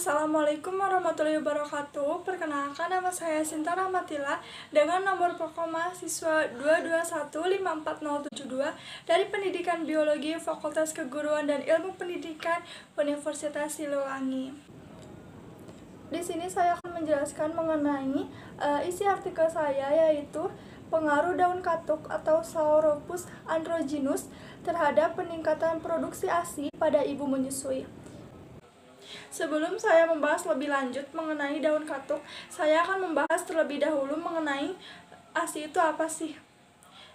Assalamualaikum warahmatullahi wabarakatuh. Perkenalkan, nama saya Sinta Rahmatila dengan nomor pokok mahasiswa 221-54072 dari Pendidikan Biologi Fakultas Keguruan dan Ilmu Pendidikan Universitas Siliwangi. Di sini saya akan menjelaskan mengenai isi artikel saya, yaitu pengaruh daun katuk atau Sauropus androgynus terhadap peningkatan produksi ASI pada ibu menyusui. Sebelum saya membahas lebih lanjut mengenai daun katuk, saya akan membahas terlebih dahulu mengenai ASI itu apa sih?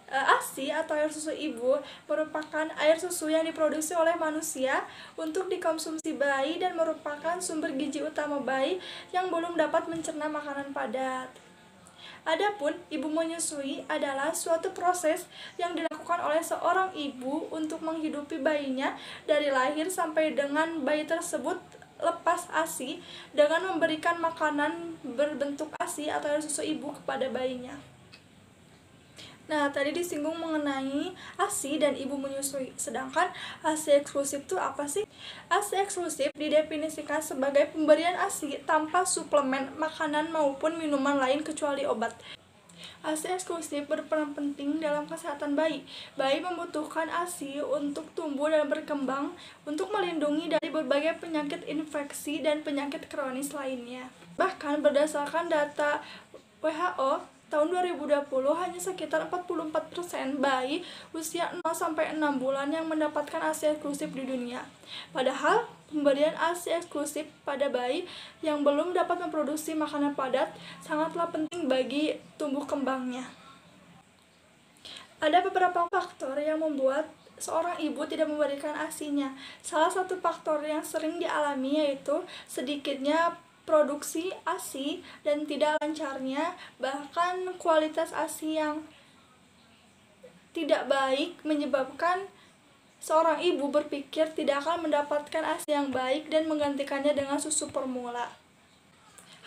ASI atau air susu ibu merupakan air susu yang diproduksi oleh manusia untuk dikonsumsi bayi dan merupakan sumber gizi utama bayi yang belum dapat mencerna makanan padat. Adapun ibu menyusui adalah suatu proses yang dilakukan oleh seorang ibu untuk menghidupi bayinya dari lahir sampai dengan bayi tersebut lepas ASI dengan memberikan makanan berbentuk ASI atau air susu ibu kepada bayinya. Nah, tadi disinggung mengenai ASI dan ibu menyusui. Sedangkan ASI eksklusif itu apa sih? ASI eksklusif didefinisikan sebagai pemberian ASI tanpa suplemen makanan maupun minuman lain kecuali obat. ASI eksklusif berperan penting dalam kesehatan bayi. Bayi membutuhkan ASI untuk tumbuh dan berkembang, untuk melindungi dari berbagai penyakit infeksi dan penyakit kronis lainnya. Bahkan berdasarkan data WHO tahun 2020, hanya sekitar 44% bayi usia 0-6 bulan yang mendapatkan ASI eksklusif di dunia. Padahal, pemberian ASI eksklusif pada bayi yang belum dapat memproduksi makanan padat sangatlah penting bagi tumbuh kembangnya. Ada beberapa faktor yang membuat seorang ibu tidak memberikan ASI-nya. Salah satu faktor yang sering dialami yaitu sedikitnya produksi ASI dan tidak lancarnya, bahkan kualitas ASI yang tidak baik menyebabkan seorang ibu berpikir tidak akan mendapatkan ASI yang baik dan menggantikannya dengan susu formula.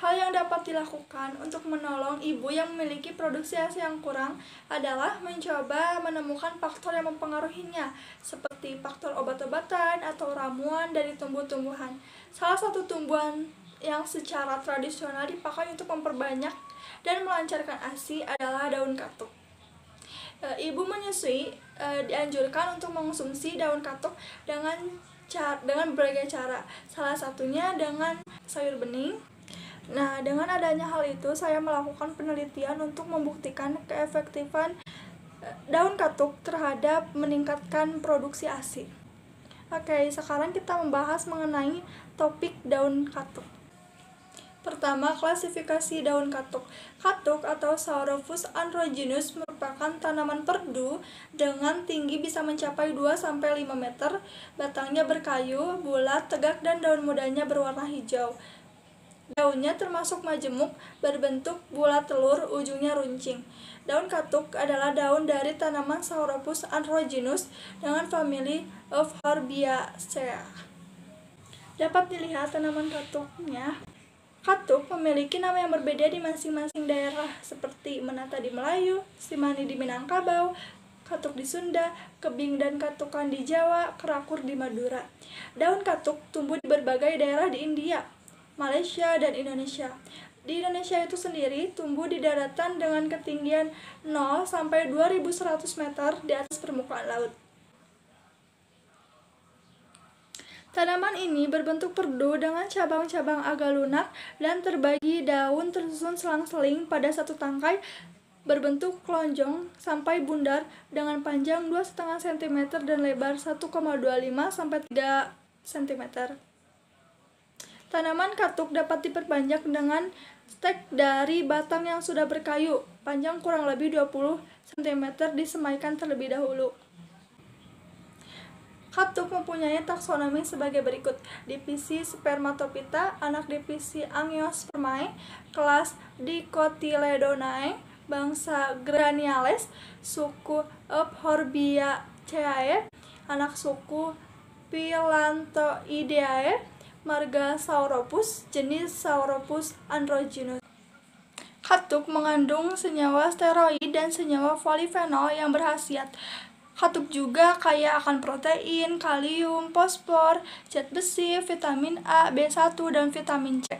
Hal yang dapat dilakukan untuk menolong ibu yang memiliki produksi ASI yang kurang adalah mencoba menemukan faktor yang mempengaruhinya, seperti faktor obat-obatan atau ramuan dari tumbuh-tumbuhan. Salah satu tumbuhan yang secara tradisional dipakai untuk memperbanyak dan melancarkan ASI adalah daun katuk. Ibu menyusui dianjurkan untuk mengonsumsi daun katuk dengan berbagai cara. Salah satunya dengan sayur bening. Nah, dengan adanya hal itu, saya melakukan penelitian untuk membuktikan keefektifan daun katuk terhadap meningkatkan produksi ASI. Oke, sekarang kita membahas mengenai topik daun katuk. Pertama, klasifikasi daun katuk. Katuk atau Sauropus androgynus merupakan tanaman perdu dengan tinggi bisa mencapai 2-5 meter, batangnya berkayu, bulat, tegak, dan daun mudanya berwarna hijau. Daunnya termasuk majemuk, berbentuk bulat telur, ujungnya runcing. Daun katuk adalah daun dari tanaman Sauropus androgynus dengan famili Euphorbiaceae. Dapat dilihat tanaman katuknya. Katuk memiliki nama yang berbeda di masing-masing daerah, seperti menata di Melayu, simani di Minangkabau, katuk di Sunda, kebing dan katukan di Jawa, kerakur di Madura. Daun katuk tumbuh di berbagai daerah di India, Malaysia, dan Indonesia. Di Indonesia itu sendiri tumbuh di daratan dengan ketinggian 0-2100 meter di atas permukaan laut. Tanaman ini berbentuk perdu dengan cabang-cabang agak lunak dan terbagi daun tersusun selang-seling pada satu tangkai berbentuk lonjong sampai bundar dengan panjang 2,5 cm dan lebar 1,25-3 cm. Tanaman katuk dapat diperbanyak dengan stek dari batang yang sudah berkayu, panjang kurang lebih 20 cm disemaikan terlebih dahulu. Katuk mempunyai taksonomi sebagai berikut: divisi Spermatophyta, anak divisi Angiospermae, kelas Dicotyledonae, bangsa Graniales, suku Euphorbiaceae, anak suku Phyllantoideae, marga Sauropus, jenis Sauropus androgynus. Katuk mengandung senyawa steroid dan senyawa polifenol yang berkhasiat. Katuk juga kaya akan protein, kalium, fosfor, zat besi, vitamin A, B1, dan vitamin C.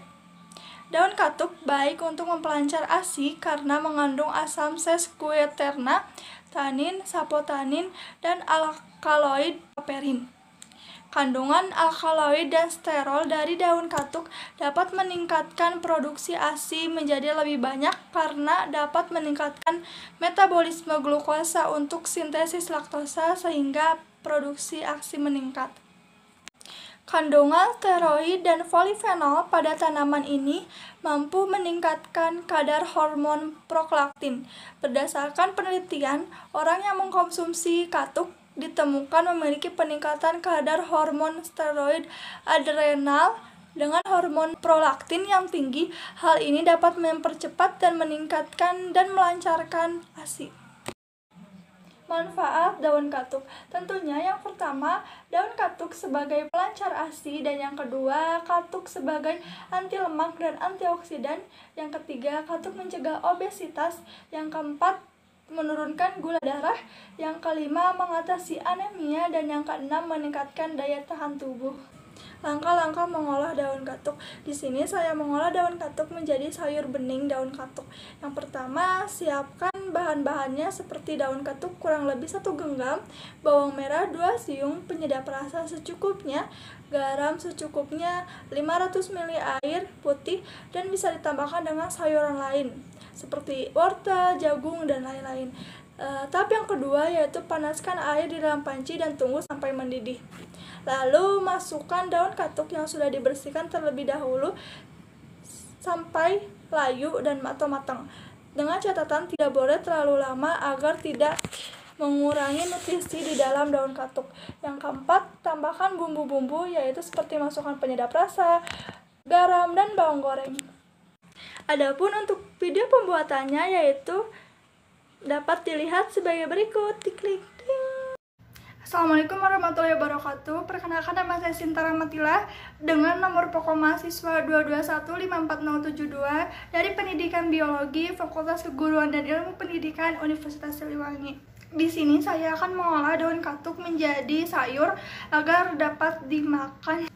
Daun katuk baik untuk mempelancar ASI karena mengandung asam sesquiterna, tanin, sapotanin, dan alkaloid papain. Kandungan alkaloid dan sterol dari daun katuk dapat meningkatkan produksi ASI menjadi lebih banyak karena dapat meningkatkan metabolisme glukosa untuk sintesis laktosa sehingga produksi ASI meningkat. Kandungan steroid dan polifenol pada tanaman ini mampu meningkatkan kadar hormon prolaktin. Berdasarkan penelitian, orang yang mengkonsumsi katuk ditemukan memiliki peningkatan kadar hormon steroid adrenal dengan hormon prolaktin yang tinggi. Hal ini dapat mempercepat dan meningkatkan dan melancarkan ASI. Manfaat daun katuk. Tentunya yang pertama, daun katuk sebagai pelancar ASI, dan yang kedua, katuk sebagai anti lemak dan antioksidan. Yang ketiga, katuk mencegah obesitas. Yang keempat, menurunkan gula darah. Yang kelima, mengatasi anemia, dan yang keenam, meningkatkan daya tahan tubuh. Langkah-langkah mengolah daun katuk. Di sini saya mengolah daun katuk menjadi sayur bening daun katuk. Yang pertama, siapkan bahan-bahannya seperti daun katuk kurang lebih 1 genggam, bawang merah 2 siung, penyedap rasa secukupnya, garam secukupnya, 500 ml air putih, dan bisa ditambahkan dengan sayuran lain seperti wortel, jagung, dan lain-lain. Tahap yang kedua yaitu panaskan air di dalam panci dan tunggu sampai mendidih. Lalu masukkan daun katuk yang sudah dibersihkan terlebih dahulu sampai layu dan atau matang. Dengan catatan tidak boleh terlalu lama agar tidak mengurangi nutrisi di dalam daun katuk. Yang keempat, tambahkan bumbu-bumbu yaitu seperti masukkan penyedap rasa, garam, dan bawang goreng. Adapun untuk video pembuatannya yaitu dapat dilihat sebagai berikut. Diklik. Assalamualaikum warahmatullahi wabarakatuh. Perkenalkan, nama saya Sinta Rahmatila dengan nomor pokok mahasiswa 221-54072 dari Pendidikan Biologi Fakultas Keguruan dan Ilmu Pendidikan Universitas Siliwangi. Di sini saya akan mengolah daun katuk menjadi sayur agar dapat dimakan.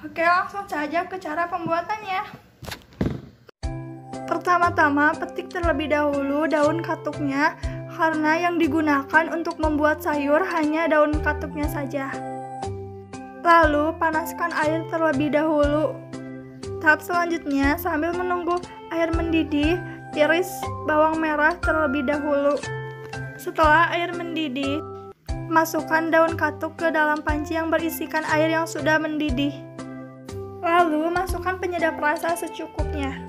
Oke, langsung saja ke cara pembuatannya. Pertama-tama, petik terlebih dahulu daun katuknya karena yang digunakan untuk membuat sayur hanya daun katuknya saja. Lalu, panaskan air terlebih dahulu. Tahap selanjutnya, sambil menunggu air mendidih, iris bawang merah terlebih dahulu. Setelah air mendidih, masukkan daun katuk ke dalam panci yang berisikan air yang sudah mendidih. Lalu, masukkan penyedap rasa secukupnya.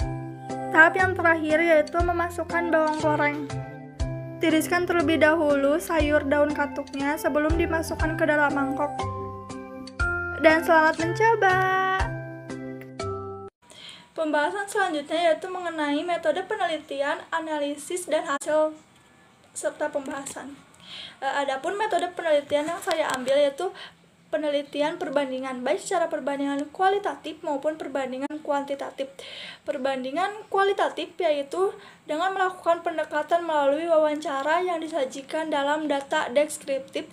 Tahap yang terakhir yaitu memasukkan bawang goreng. Tiriskan terlebih dahulu sayur daun katuknya sebelum dimasukkan ke dalam mangkok. Dan selamat mencoba! Pembahasan selanjutnya yaitu mengenai metode penelitian, analisis, dan hasil serta pembahasan. Adapun metode penelitian yang saya ambil yaitu penelitian perbandingan, baik secara perbandingan kualitatif maupun perbandingan kuantitatif. Perbandingan kualitatif yaitu dengan melakukan pendekatan melalui wawancara yang disajikan dalam data deskriptif.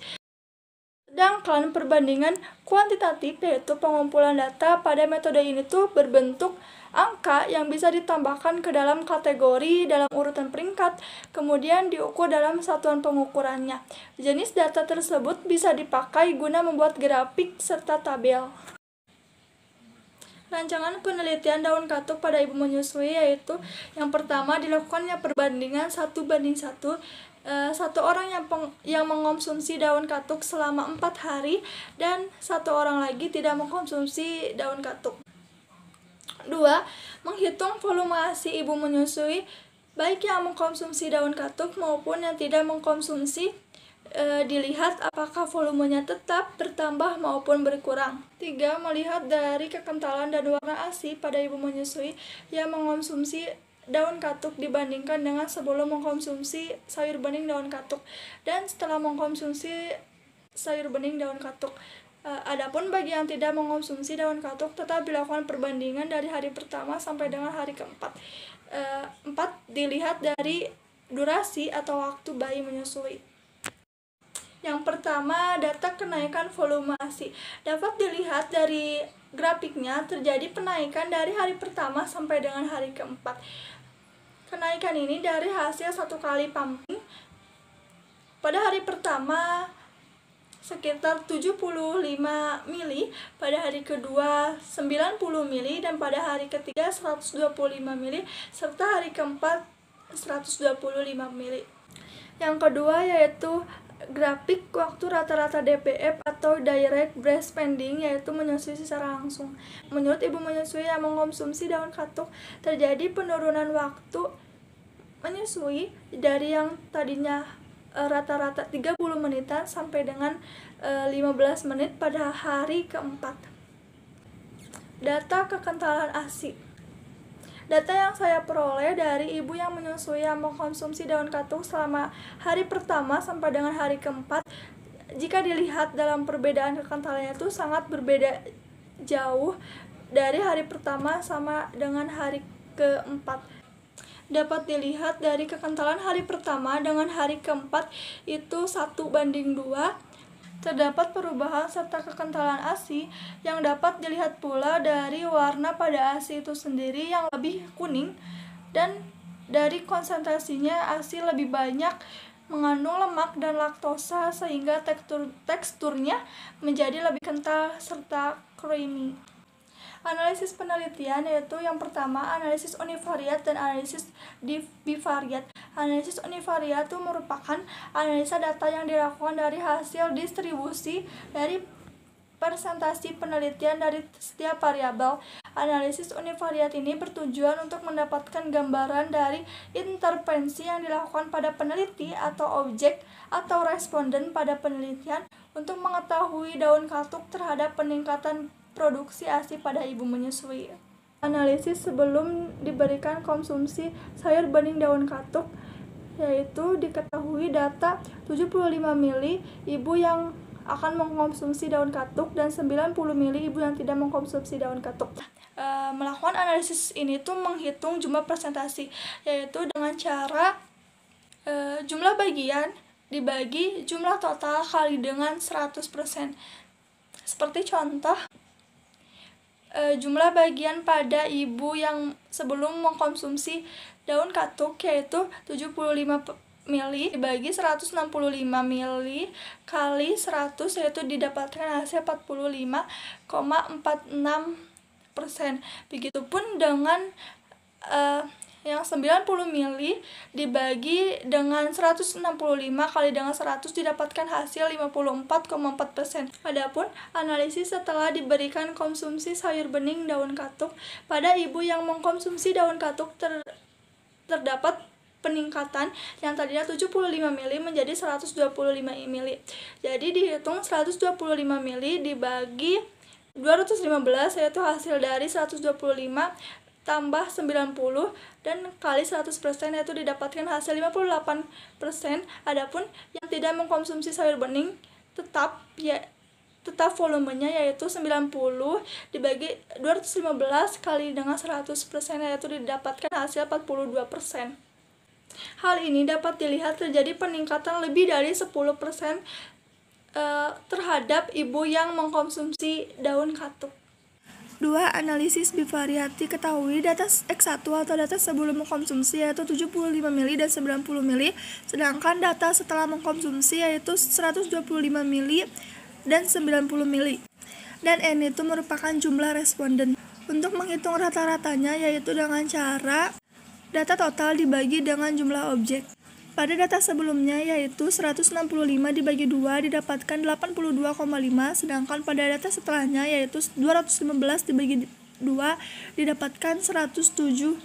Sedangkan perbandingan kuantitatif yaitu pengumpulan data. Pada metode ini tuh berbentuk angka yang bisa ditambahkan ke dalam kategori dalam urutan peringkat, kemudian diukur dalam satuan pengukurannya. Jenis data tersebut bisa dipakai guna membuat grafik serta tabel. Rancangan penelitian daun katuk pada ibu menyusui yaitu yang pertama dilakukannya perbandingan 1:1. Satu orang yang mengkonsumsi daun katuk selama 4 hari dan satu orang lagi tidak mengkonsumsi daun katuk. 2. Menghitung volume ASI ibu menyusui baik yang mengkonsumsi daun katuk maupun yang tidak mengkonsumsi. Dilihat apakah volumenya tetap bertambah maupun berkurang. 3. Melihat dari kekentalan dan warna ASI pada ibu menyusui yang mengkonsumsi daun katuk dibandingkan dengan sebelum mengkonsumsi sayur bening daun katuk dan setelah mengkonsumsi sayur bening daun katuk. Adapun bagi yang tidak mengkonsumsi daun katuk tetap dilakukan perbandingan dari hari pertama sampai dengan hari keempat. 4. Dilihat dari durasi atau waktu bayi menyusui. Yang pertama, data kenaikan volume ASI. Dapat dilihat dari grafiknya terjadi penaikan dari hari pertama sampai dengan hari keempat. Kenaikan ini dari hasil satu kali pumping. Pada hari pertama sekitar 75 mili, pada hari kedua 90 mili, dan pada hari ketiga 125 mili, serta hari keempat 125 mili. Yang kedua yaitu grafik waktu rata-rata DBF atau direct breast feeding, yaitu menyusui secara langsung. Menurut ibu menyusui yang mengkonsumsi daun katuk, terjadi penurunan waktu menyusui dari yang tadinya rata-rata 30 menitan sampai dengan 15 menit pada hari keempat. Data kekentalan ASI. Data yang saya peroleh dari ibu yang menyusui yang mengkonsumsi daun katuk selama hari pertama sampai dengan hari keempat, jika dilihat dalam perbedaan kekentalannya itu sangat berbeda jauh dari hari pertama sama dengan hari keempat. Dapat dilihat dari kekentalan hari pertama dengan hari keempat itu 1:2. Terdapat perubahan serta kekentalan ASI yang dapat dilihat pula dari warna pada ASI itu sendiri yang lebih kuning, dan dari konsentrasinya ASI lebih banyak mengandung lemak dan laktosa sehingga teksturnya menjadi lebih kental serta creamy. Analisis penelitian yaitu yang pertama analisis univariat dan analisis bivariat. Analisis univariat itu merupakan analisa data yang dilakukan dari hasil distribusi dari presentasi penelitian dari setiap variabel. Analisis univariat ini bertujuan untuk mendapatkan gambaran dari intervensi yang dilakukan pada peneliti atau objek atau responden pada penelitian untuk mengetahui daun katuk terhadap peningkatan produksi ASI pada ibu menyusui. Analisis sebelum diberikan konsumsi sayur bening daun katuk, yaitu diketahui data 75 mili ibu yang akan mengkonsumsi daun katuk dan 90 mili ibu yang tidak mengkonsumsi daun katuk. Melakukan analisis ini tuh menghitung jumlah presentasi, yaitu dengan cara jumlah bagian dibagi jumlah total kali dengan 100%. Seperti contoh, jumlah bagian pada ibu yang sebelum mengkonsumsi daun katuk yaitu 75 mili dibagi 165 mili kali 100, yaitu didapatkan hasil 45,46%. Begitupun dengan yang 90 mili dibagi dengan 165 kali dengan 100 didapatkan hasil 54,4%. Adapun analisis setelah diberikan konsumsi sayur bening daun katuk, pada ibu yang mengkonsumsi daun katuk terdapat peningkatan yang tadinya 75 mili menjadi 125 mili. Jadi dihitung 125 mili dibagi 215, yaitu hasil dari 125 tambah 90 dan kali 100%, yaitu didapatkan hasil 58%. Adapun yang tidak mengkonsumsi sayur bening tetap volumenya yaitu 90 dibagi 215 kali dengan 100%, yaitu didapatkan hasil 42%. Hal ini dapat dilihat terjadi peningkatan lebih dari 10% terhadap ibu yang mengkonsumsi daun katuk. 2. Analisis bivariat. Diketahui data X1 atau data sebelum mengkonsumsi yaitu 75 mili dan 90 mili, sedangkan data setelah mengkonsumsi yaitu 125 mili dan 90 mili. Dan N itu merupakan jumlah responden. Untuk menghitung rata-ratanya yaitu dengan cara data total dibagi dengan jumlah objek. Pada data sebelumnya yaitu 165 dibagi 2 didapatkan 82,5, sedangkan pada data setelahnya yaitu 215 dibagi 2 didapatkan 107,5.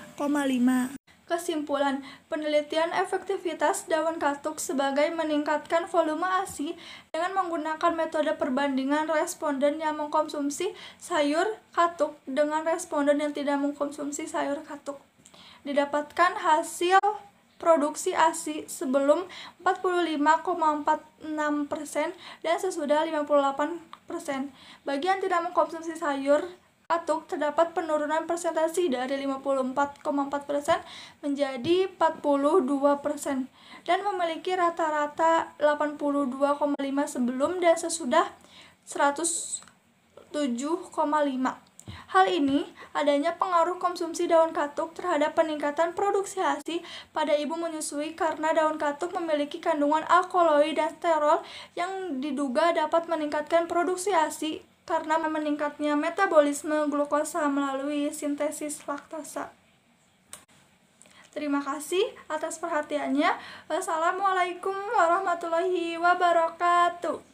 Kesimpulan, penelitian efektivitas daun katuk sebagai meningkatkan volume ASI dengan menggunakan metode perbandingan responden yang mengkonsumsi sayur katuk dengan responden yang tidak mengkonsumsi sayur katuk. Didapatkan hasil produksi ASI sebelum 45,46% dan sesudah 58%. Bagi yang tidak mengkonsumsi sayur katuk terdapat penurunan persentase dari 54,4% menjadi 42% dan memiliki rata-rata 82,5 sebelum dan sesudah 107,5. Hal ini adanya pengaruh konsumsi daun katuk terhadap peningkatan produksi ASI pada ibu menyusui karena daun katuk memiliki kandungan alkaloid dan sterol yang diduga dapat meningkatkan produksi ASI karena meningkatnya metabolisme glukosa melalui sintesis laktasa. Terima kasih atas perhatiannya. Wassalamualaikum warahmatullahi wabarakatuh.